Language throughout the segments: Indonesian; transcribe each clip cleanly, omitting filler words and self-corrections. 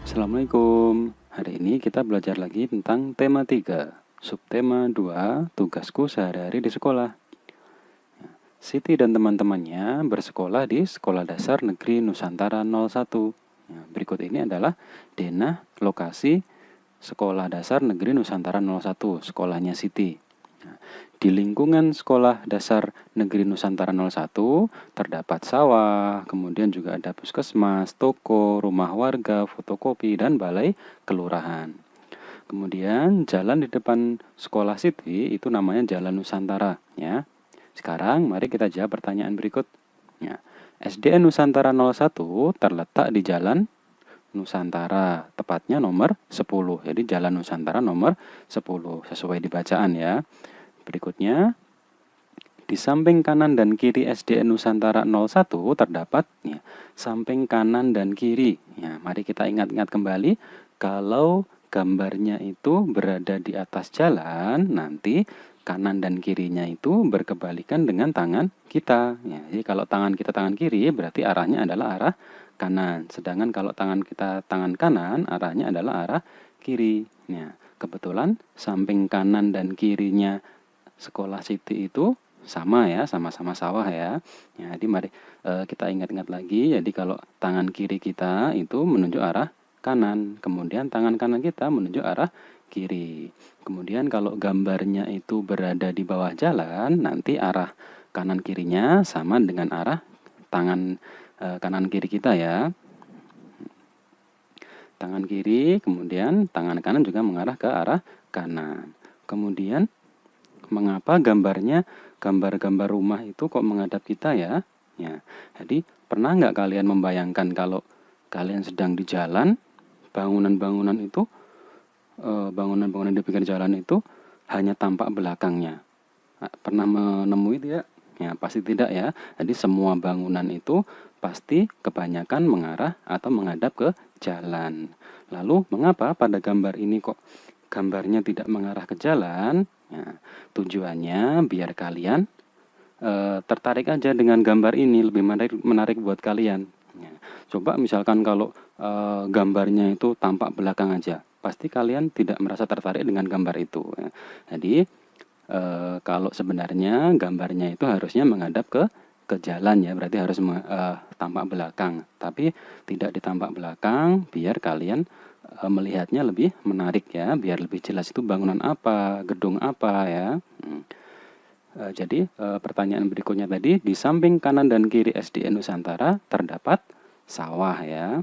Assalamualaikum. Hari ini kita belajar lagi tentang tema 3, subtema 2, tugasku sehari-hari di sekolah. Siti dan teman-temannya bersekolah di Sekolah Dasar Negeri Nusantara 01. Berikut ini adalah denah lokasi Sekolah Dasar Negeri Nusantara 01, sekolahnya Siti. Di lingkungan Sekolah Dasar Negeri Nusantara 01 terdapat sawah, kemudian juga ada puskesmas, toko, rumah warga, fotokopi, dan balai kelurahan. Kemudian jalan di depan sekolah Siti itu namanya Jalan Nusantara, ya. Sekarang mari kita jawab pertanyaan berikut. Ya. SDN Nusantara 01 terletak di Jalan Nusantara, tepatnya nomor 10. Jadi Jalan Nusantara nomor 10 sesuai di bacaan ya. Berikutnya, di samping kanan dan kiri SDN Nusantara 01 terdapat ya, samping kanan dan kiri. Ya, mari kita ingat-ingat kembali kalau gambarnya itu berada di atas jalan, nanti kanan dan kirinya itu berkebalikan dengan tangan kita. Ya, jadi kalau tangan kita tangan kiri berarti arahnya adalah arah kanan. Sedangkan kalau tangan kita tangan kanan arahnya adalah arah kiri. Ya, kebetulan samping kanan dan kirinya sekolah Siti itu sama ya, sama-sama sawah ya. Jadi mari kita ingat-ingat lagi. Jadi kalau tangan kiri kita itu menunjuk arah kanan, kemudian tangan kanan kita menunjuk arah kiri. Kemudian kalau gambarnya itu berada di bawah jalan, nanti arah kanan kirinya sama dengan arah tangan kanan kiri kita ya. Tangan kiri, kemudian tangan kanan juga mengarah ke arah kanan. Kemudian mengapa gambar-gambar rumah itu kok menghadap kita ya? Ya, jadi pernah nggak kalian membayangkan kalau kalian sedang di jalan, bangunan-bangunan itu, bangunan-bangunan di pinggir jalan itu hanya tampak belakangnya? Pernah menemui tidak? Ya, pasti tidak ya. Jadi semua bangunan itu pasti kebanyakan mengarah atau menghadap ke jalan. Lalu mengapa pada gambar ini kok gambarnya tidak mengarah ke jalan? Ya, tujuannya biar kalian tertarik aja dengan gambar ini, lebih menarik buat kalian. Ya, coba misalkan kalau gambarnya itu tampak belakang aja, pasti kalian tidak merasa tertarik dengan gambar itu. Ya. Jadi kalau sebenarnya gambarnya itu harusnya menghadap ke jalan ya, berarti harus tampak belakang. Tapi tidak ditampak belakang, biar kalian melihatnya lebih menarik ya, biar lebih jelas itu bangunan apa, gedung apa ya. Jadi pertanyaan berikutnya tadi, di samping kanan dan kiri SDN Nusantara terdapat sawah ya.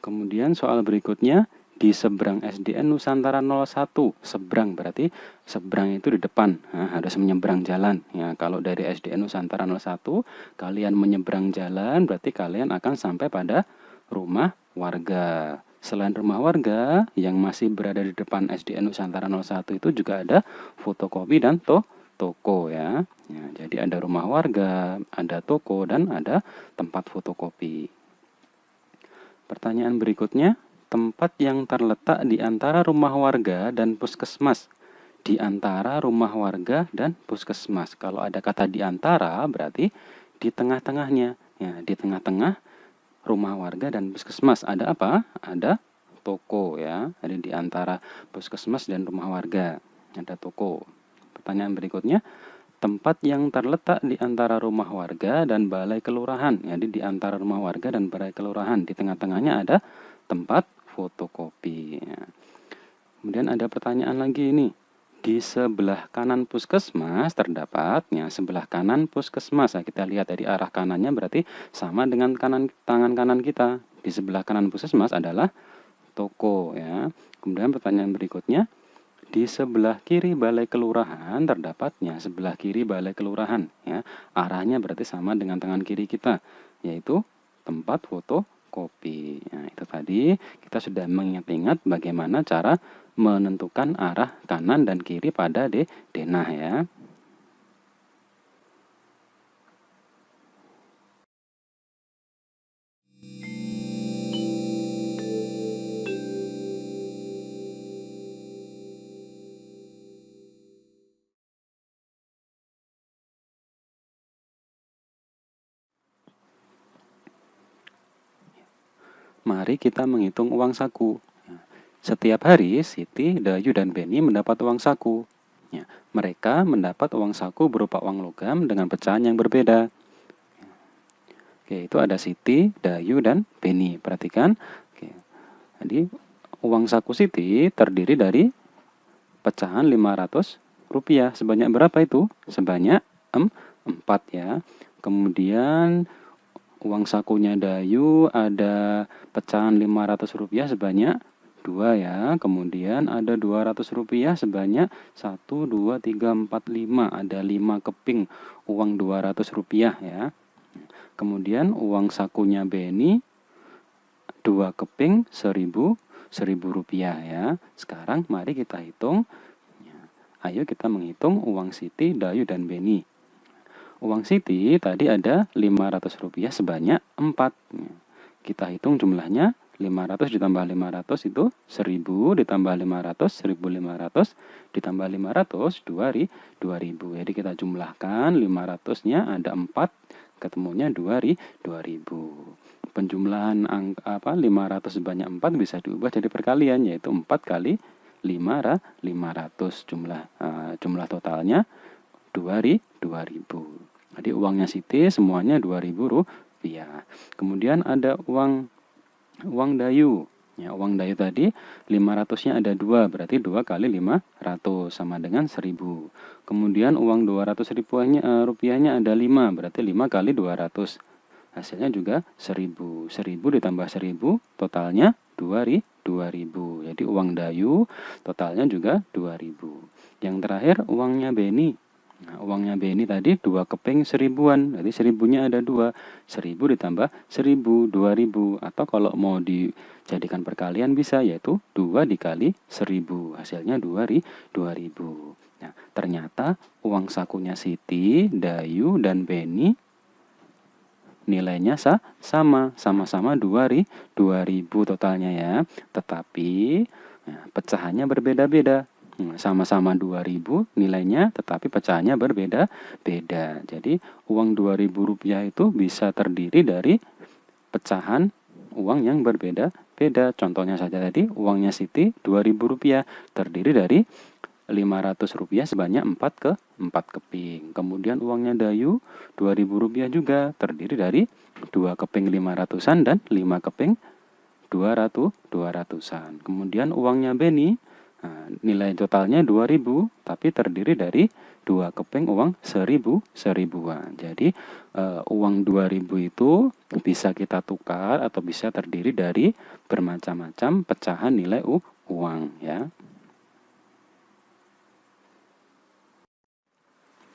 Kemudian soal berikutnya, di seberang SDN Nusantara 01, seberang berarti seberang itu di depan, harus menyeberang jalan. Ya, kalau dari SDN Nusantara 01, kalian menyeberang jalan berarti kalian akan sampai pada rumah warga. Selain rumah warga, yang masih berada di depan SDN Nusantara 01 itu juga ada fotokopi dan toko ya. Ya. Jadi ada rumah warga, ada toko, dan ada tempat fotokopi. Pertanyaan berikutnya, tempat yang terletak di antara rumah warga dan puskesmas. Di antara rumah warga dan puskesmas. Kalau ada kata di antara berarti di tengah-tengahnya. Ya, di tengah-tengah rumah warga dan puskesmas ada apa? Ada toko ya. Jadi di antara puskesmas dan rumah warga ada toko. Pertanyaan berikutnya, tempat yang terletak di antara rumah warga dan balai kelurahan. Jadi di antara rumah warga dan balai kelurahan, di tengah-tengahnya ada tempat fotokopi. Ya. Kemudian ada pertanyaan lagi ini. Di sebelah kanan puskesmas terdapat, ya, sebelah kanan puskesmas. Nah, kita lihat dari arah kanannya berarti sama dengan tangan kanan kita. Di sebelah kanan puskesmas adalah toko ya. Kemudian pertanyaan berikutnya, di sebelah kiri balai kelurahan terdapatnya sebelah kiri balai kelurahan ya. Arahnya berarti sama dengan tangan kiri kita, yaitu tempat fotokopi. Nah, itu tadi kita sudah mengingat-ingat bagaimana cara menentukan arah kanan dan kiri pada denah ya. mari kita menghitung uang saku. Setiap hari, Siti, Dayu, dan Beni mendapat uang saku. Mereka mendapat uang saku berupa uang logam dengan pecahan yang berbeda. Oke, itu ada Siti, Dayu, dan Beni. Perhatikan. Oke. Jadi, uang saku Siti terdiri dari pecahan Rp500. Sebanyak berapa itu? Sebanyak 4 ya. Kemudian uang sakunya Dayu ada pecahan Rp500 sebanyak 2 ya. Kemudian ada Rp200 sebanyak 1, 2, 3, 4, 5. Ada 5 keping uang Rp200 ya. Kemudian uang sakunya Beni 2 keping Rp1.000 ya. Sekarang mari kita hitung. Ayo kita menghitung uang Siti, Dayu, dan Beni. Uang Siti tadi ada Rp500 sebanyak 4. Kita hitung jumlahnya. 500 ditambah 500 itu 1000, ditambah 500, 1500, ditambah 500, 2000. Jadi kita jumlahkan 500-nya ada 4, ketemunya 2000. Penjumlahan 500 sebanyak 4 bisa diubah jadi perkalian, yaitu 4 kali 500. Jumlah totalnya 2000. Jadi uangnya Siti semuanya Rp2.000. Kemudian ada uang Dayu. Ya, uang Dayu tadi 500-nya ada 2, berarti 2 kali 500 sama dengan 1000. Kemudian uang Rp200-nya ada 5, berarti 5 kali 200. Hasilnya juga 1000. 1000 ditambah 1000, totalnya 2000. Jadi uang Dayu totalnya juga 2000. Yang terakhir uangnya Beni. Nah, uangnya Beni tadi 2 keping 1000-an. Jadi 1000-nya ada 2. 1000 ditambah 1000, 2000. Atau kalau mau dijadikan perkalian bisa, yaitu 2 dikali 1000. Hasilnya 2000. Nah, ternyata uang sakunya Siti, Dayu, dan Beni nilainya sama-sama 2000 totalnya ya. Tetapi pecahannya berbeda-beda. Sama-sama 2000 nilainya, tetapi pecahannya berbeda-beda. Jadi uang Rp2.000 itu bisa terdiri dari pecahan uang yang berbeda-beda. Contohnya saja tadi uangnya Siti Rp2.000 terdiri dari Rp500 sebanyak 4 keping. Kemudian uangnya Dayu Rp2.000 juga terdiri dari 2 keping 500-an dan 5 keping 200-an. Kemudian uangnya Beni, nilai totalnya 2000, tapi terdiri dari 2 keping uang 1000-an. Jadi uang 2000 itu bisa kita tukar atau bisa terdiri dari bermacam-macam pecahan nilai uang ya.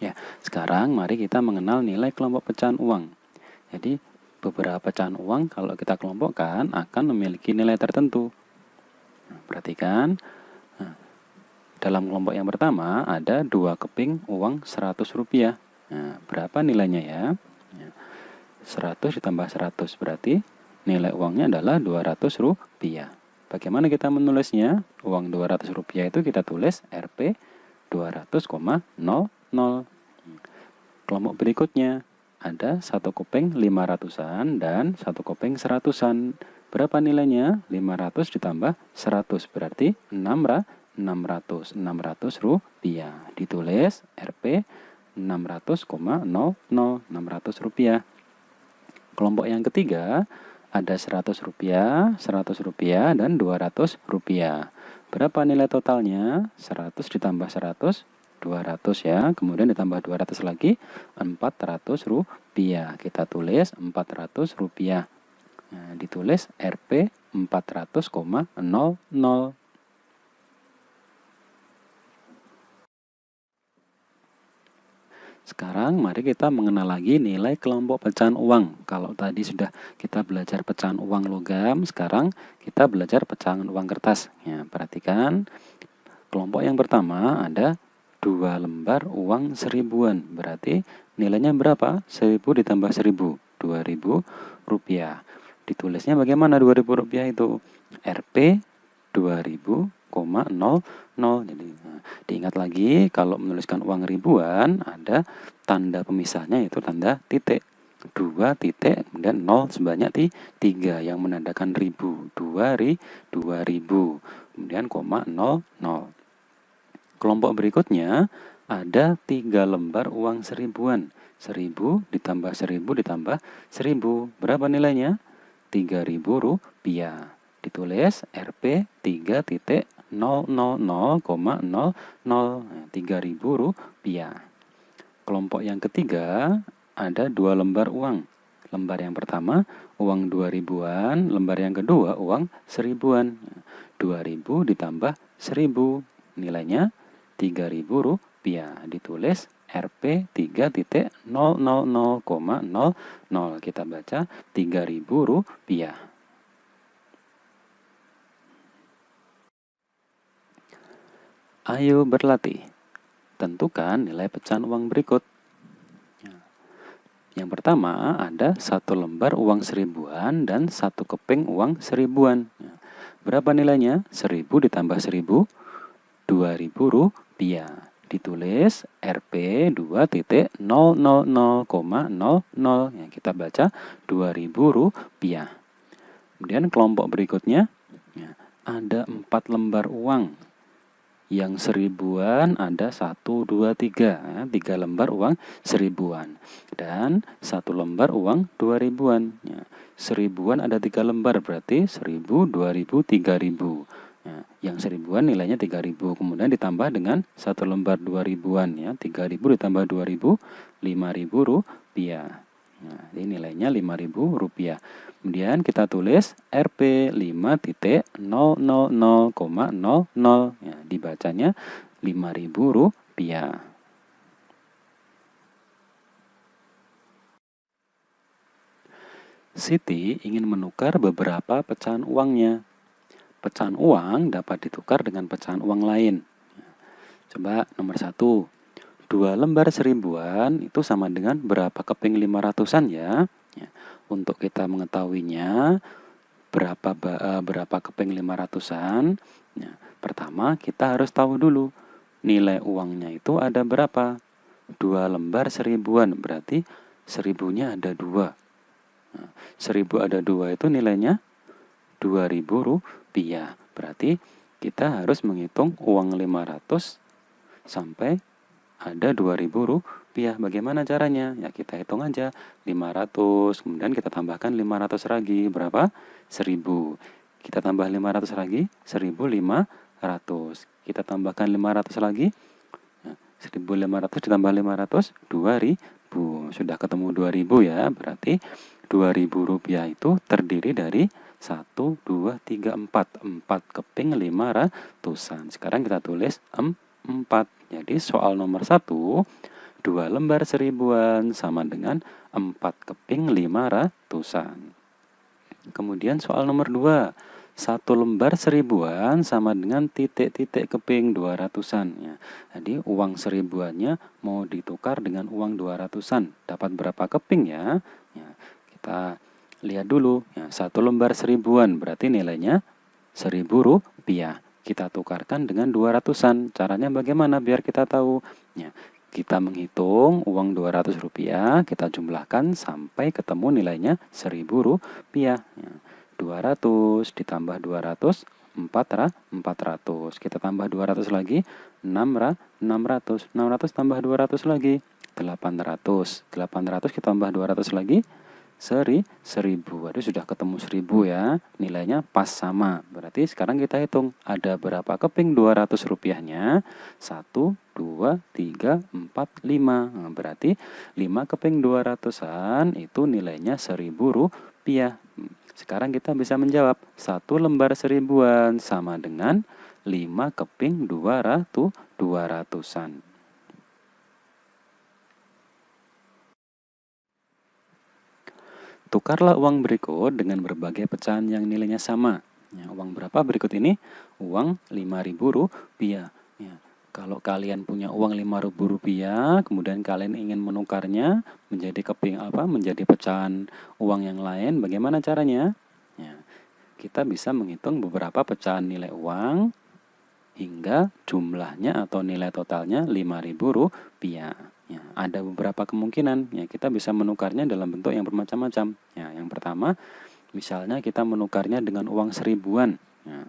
Ya, sekarang mari kita mengenal nilai kelompok pecahan uang. Jadi beberapa pecahan uang kalau kita kelompokkan akan memiliki nilai tertentu. Perhatikan. Dalam kelompok yang pertama ada 2 keping uang Rp100. Berapa nilainya ya? 100 ditambah 100 berarti nilai uangnya adalah Rp200. Bagaimana kita menulisnya? Uang Rp200 itu kita tulis Rp 200,00. Kelompok berikutnya ada 1 keping 500-an dan 1 keping 100-an. Berapa nilainya? 500 ditambah 100 berarti 600 rupiah. Ditulis Rp 600,00 Rp600. Kelompok yang ketiga ada Rp100, Rp100 dan Rp200. Berapa nilai totalnya? 100 ditambah 100, 200 ya. Kemudian ditambah 200 lagi, Rp400. Kita tulis Rp400. Nah, ditulis Rp 400,00. Sekarang mari kita mengenal lagi nilai kelompok pecahan uang. Kalau tadi sudah kita belajar pecahan uang logam, sekarang kita belajar pecahan uang kertas. Ya, perhatikan kelompok yang pertama ada 2 lembar uang 1000-an. Berarti nilainya berapa? 1000 ditambah 1000, Rp2.000. Ditulisnya bagaimana Rp2.000 itu? Rp 2000,00. Jadi diingat lagi kalau menuliskan uang ribuan ada tanda pemisahnya yaitu tanda titik. 2 titik, kemudian 0 sebanyak 3 yang menandakan ribu. 2000. Kemudian koma 00. Kelompok berikutnya ada 3 lembar uang seribuan. 1000 ditambah 1000 ditambah 1000. Berapa nilainya? Rp3.000. Ditulis Rp 3.000,00. Rp3.000. Kelompok yang ketiga ada 2 lembar uang. Lembar yang pertama uang 2000-an, lembar yang kedua uang 1000-an. 2000 ditambah 1000, nilainya Rp3.000. Ditulis Rp 3.000,00. Kita baca Rp3.000. Ayo berlatih. Tentukan nilai pecahan uang berikut. Yang pertama ada 1 lembar uang seribuan dan 1 keping uang seribuan. Berapa nilainya? 1000 ditambah 1000, Rp2.000. Ditulis Rp 2.000,00. Yang kita baca Rp2.000. Kemudian kelompok berikutnya ada 4 lembar uang. Yang seribuan ada 1, 2, 3. 3 lembar uang seribuan. Dan 1 lembar uang 2000-an. Seribuan ada 3 lembar, berarti 1000, 2000, 3000. Yang seribuan nilainya 3000. Kemudian ditambah dengan 1 lembar 2000-an. 3000 ditambah 2000, Rp5.000. Ini nilainya Rp5.000. Kemudian kita tulis Rp 5.000,00. Dibacanya Rp5.000. Siti ingin menukar beberapa pecahan uangnya. Pecahan uang dapat ditukar dengan pecahan uang lain. Coba nomor 1. 2 lembar seribuan itu sama dengan berapa keping 500-an ya? Untuk kita mengetahuinya berapa keping 500-an, pertama kita harus tahu dulu nilai uangnya itu ada berapa. 2 lembar seribuan, berarti 1000-nya ada 2. 1000 ada 2 itu nilainya Rp2.000. Berarti kita harus menghitung uang 500 sampai ada Rp2.000. Bagaimana caranya? Ya kita hitung aja 500, kemudian kita tambahkan 500 lagi. Berapa? 1000. Kita tambah 500 lagi, 1500. Kita tambahkan 500 lagi, 1500 ditambah 500, 2000. Sudah ketemu 2000 ya, berarti Rp2.000 itu terdiri dari 1, 2, 3, 4. 4 keping 500-an. Sekarang kita tulis 4. Jadi soal nomor 1, 2 lembar seribuan sama dengan 4 keping 500-an. Kemudian soal nomor 2, 1 lembar seribuan sama dengan titik-titik keping 200-an. Jadi uang seribuannya mau ditukar dengan uang 200-an. Dapat berapa keping ya? Kita lihat dulu. 1 lembar seribuan berarti nilainya Rp1.000. Kita tukarkan dengan 200-an. Caranya bagaimana biar kita tahu? Kita menghitung uang Rp200, kita jumlahkan sampai ketemu nilainya Rp1.000. 200 ditambah 200, 400. Kita tambah 200 lagi, 600. 600 tambah 200 lagi, 800. 800 kita tambah 200 lagi, 1000. Aduh, sudah ketemu 1000 ya. Nilainya pas sama. Berarti sekarang kita hitung ada berapa keping Rp200-nya? 1, 2, 3, 4, 5. Berarti 5 keping 200-an itu nilainya Rp1.000. Sekarang kita bisa menjawab 1 lembar seribuan sama dengan 5 keping 200-an. Tukarlah uang berikut dengan berbagai pecahan yang nilainya sama. Uang berapa berikut ini? Uang Rp5.000. Kalau kalian punya uang Rp5.000, kemudian kalian ingin menukarnya menjadi menjadi pecahan uang yang lain, bagaimana caranya? Kita bisa menghitung beberapa pecahan nilai uang hingga jumlahnya atau nilai totalnya Rp5.000. Ya, ada beberapa kemungkinan, ya kita bisa menukarnya dalam bentuk yang bermacam-macam. Ya, yang pertama, misalnya kita menukarnya dengan uang seribuan. Ya,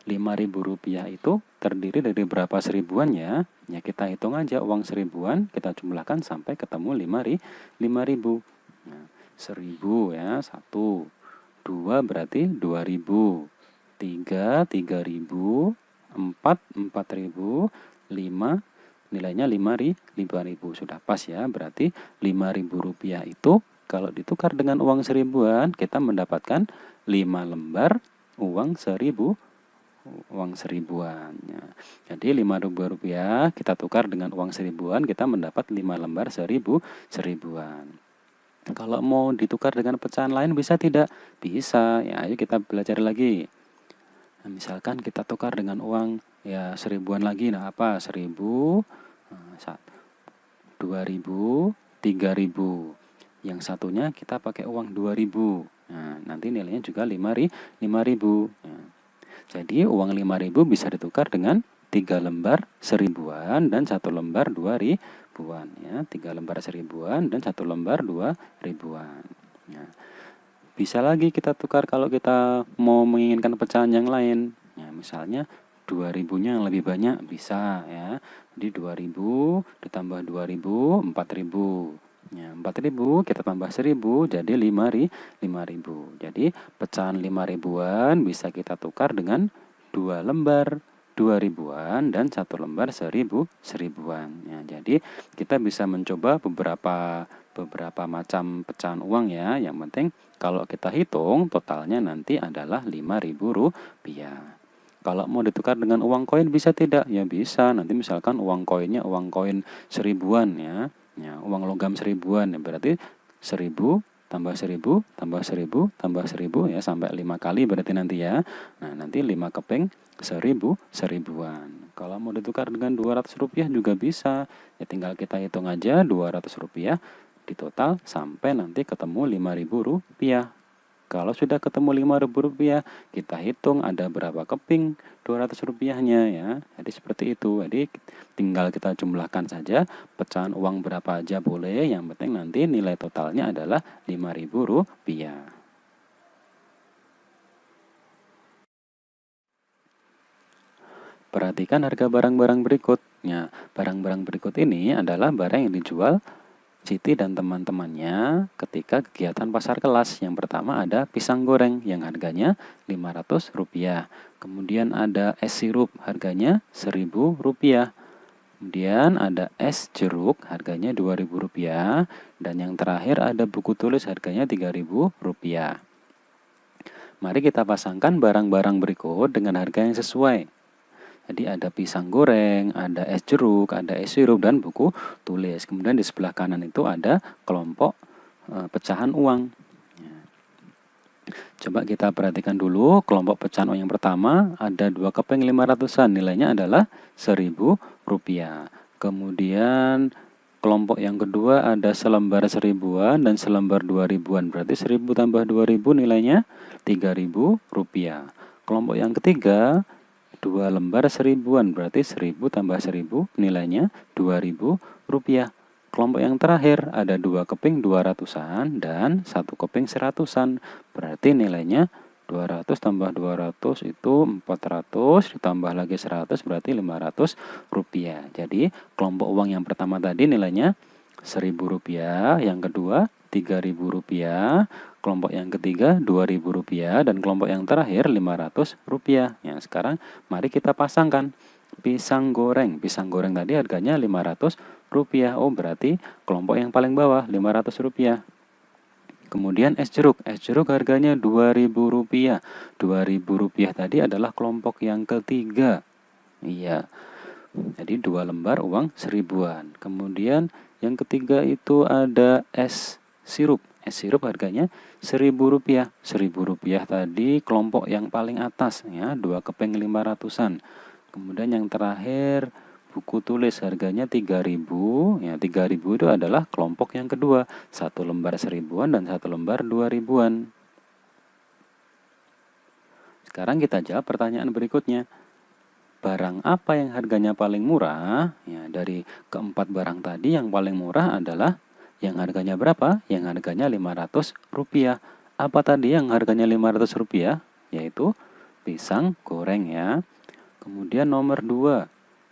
Rp5.000 itu terdiri dari berapa seribuan ya? Ya kita hitung aja uang seribuan, kita jumlahkan sampai ketemu 5.000. Nah, 1.000 ya, 1. 2 berarti 2.000. 3, 3.000. 4, 4.000. 5, nilainya 5.000. Sudah pas ya, berarti Rp5.000 itu kalau ditukar dengan uang seribuan, kita mendapatkan 5 lembar uang seribuan. Ya. Jadi Rp5.000 kita tukar dengan uang seribuan, kita mendapat 5 lembar seribuan. Kalau mau ditukar dengan pecahan lain bisa tidak? Bisa. Ya, ayo kita belajar lagi. Nah, misalkan kita tukar dengan uang ya seribuan lagi. Nah, apa? 1.000, 2.000, 3.000. Yang satunya kita pakai uang 2.000. Nah, nanti nilainya juga 5.000. Nah, jadi uang 5.000 bisa ditukar dengan 3 lembar seribuan dan 1 lembar 2.000-an ya. 3 lembar seribuan dan 1 lembar 2.000-an. Ya. Bisa lagi kita tukar kalau kita mau menginginkan pecahan yang lain. Ya, misalnya 2.000-nya yang lebih banyak bisa ya. Jadi 2.000 ditambah 2.000, 4.000. Ya, 4.000 kita tambah 1.000 jadi 5.000. Jadi pecahan 5.000-an bisa kita tukar dengan 2 lembar 2.000-an dan 1 lembar seribuan. Ya, jadi kita bisa mencoba beberapa macam pecahan uang ya. Yang penting kalau kita hitung totalnya nanti adalah Rp5.000. Kalau mau ditukar dengan uang koin bisa tidak? Ya bisa. Nanti misalkan uang koinnya uang koin seribuan ya. Ya, uang logam seribuan ya, berarti 1.000 tambah 1.000 tambah 1.000 tambah 1.000 ya sampai 5 kali berarti nanti ya. Nah, nanti 5 keping 1.000 seribuan. Kalau mau ditukar dengan Rp200 juga bisa. Ya tinggal kita hitung aja Rp200 di total sampai nanti ketemu Rp5.000. Kalau sudah ketemu Rp5.000, kita hitung ada berapa keping Rp200-nya ya. Jadi seperti itu. Jadi tinggal kita jumlahkan saja pecahan uang berapa aja boleh. Yang penting nanti nilai totalnya adalah Rp5.000. Perhatikan harga barang-barang berikut. Ya, barang-barang berikut ini adalah barang yang dijual Siti dan teman-temannya ketika kegiatan pasar kelas. Yang pertama ada pisang goreng yang harganya Rp500. Kemudian ada es sirup harganya Rp1.000. Kemudian ada es jeruk harganya Rp2.000. Dan yang terakhir ada buku tulis harganya Rp3.000. Mari kita pasangkan barang-barang berikut dengan harga yang sesuai. Jadi ada pisang goreng, ada es jeruk, ada es sirup, dan buku tulis. Kemudian di sebelah kanan itu ada kelompok pecahan uang. Coba kita perhatikan dulu kelompok pecahan uang yang pertama ada 2 keping 500-an, nilainya adalah Rp1.000. Kemudian kelompok yang kedua ada selembar 1.000-an dan selembar 2.000-an, berarti 1.000 tambah 2.000 nilainya Rp3.000. Kelompok yang ketiga 2 lembar 1.000-an, berarti 1.000 tambah 1.000 nilainya Rp2.000. Kelompok yang terakhir ada 2 keping 200-an dan 1 keping 100-an, berarti nilainya 200 tambah 200 itu 400, ditambah lagi 100 berarti Rp500. Jadi kelompok uang yang pertama tadi nilainya Rp1.000, yang kedua Rp3.000, kelompok yang ketiga Rp2.000, dan kelompok yang terakhir Rp500. Ya, sekarang mari kita pasangkan pisang goreng. Pisang goreng tadi harganya Rp500. Oh, berarti kelompok yang paling bawah Rp500. Kemudian es jeruk harganya Rp2.000. Rp2.000 tadi adalah kelompok yang ketiga. Iya. Jadi 2 lembar uang seribuan. Kemudian yang ketiga itu ada es sirup. Es sirup harganya Rp1.000. Rp1.000 tadi kelompok yang paling atas ya, 2 keping 500-an. Kemudian yang terakhir buku tulis harganya Rp3.000. Ya, Rp3.000 itu adalah kelompok yang kedua, 1 lembar seribuan dan 1 lembar 2.000-an. Sekarang kita jawab pertanyaan berikutnya. barang apa yang harganya paling murah? Ya, dari keempat barang tadi yang paling murah adalah yang harganya berapa? Yang harganya Rp500. Apa tadi yang harganya Rp500? Yaitu pisang goreng ya. Kemudian nomor 2,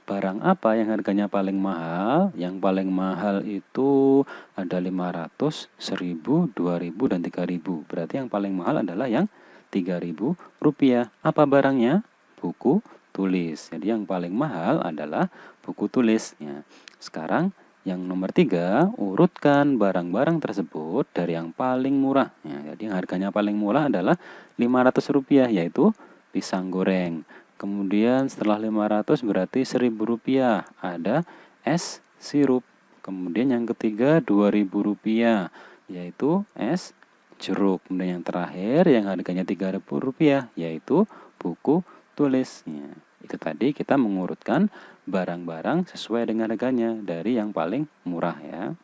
barang apa yang harganya paling mahal? Yang paling mahal itu ada 500, 1000, 2000, dan 3000. Berarti yang paling mahal adalah yang Rp3.000. Apa barangnya? Buku tulis. Jadi yang paling mahal adalah buku tulis. Ya. Sekarang yang nomor 3, urutkan barang-barang tersebut dari yang paling murah. Ya, jadi yang harganya paling murah adalah Rp500, yaitu pisang goreng. Kemudian setelah 500 berarti Rp1.000, ada es sirup. Kemudian yang ketiga Rp2.000, yaitu es jeruk. Kemudian yang terakhir yang harganya Rp3.000, yaitu buku tulisnya. Itu tadi kita mengurutkan barang-barang sesuai dengan harganya dari yang paling murah ya.